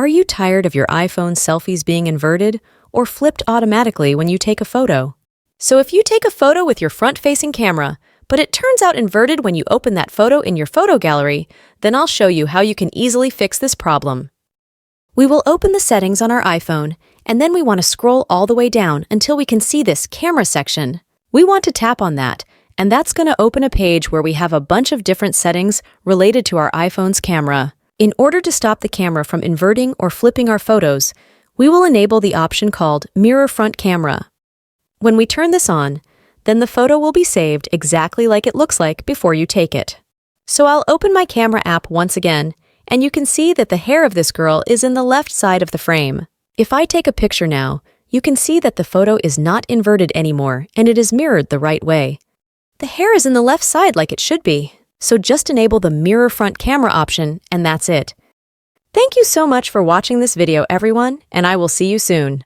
Are you tired of your iPhone selfies being inverted or flipped automatically when you take a photo? So if you take a photo with your front-facing camera, but it turns out inverted when you open that photo in your photo gallery, then I'll show you how you can easily fix this problem. We will open the settings on our iPhone, and then we want to scroll all the way down until we can see this camera section. We want to tap on that, and that's going to open a page where we have a bunch of different settings related to our iPhone's camera. In order to stop the camera from inverting or flipping our photos, we will enable the option called Mirror Front Camera. When we turn this on, then the photo will be saved exactly like it looks like before you take it. So I'll open my camera app once again, and you can see that the hair of this girl is in the left side of the frame. If I take a picture now, you can see that the photo is not inverted anymore and it is mirrored the right way. The hair is in the left side like it should be. So just enable the Mirror Front Camera option, and that's it. Thank you so much for watching this video, everyone, and I will see you soon.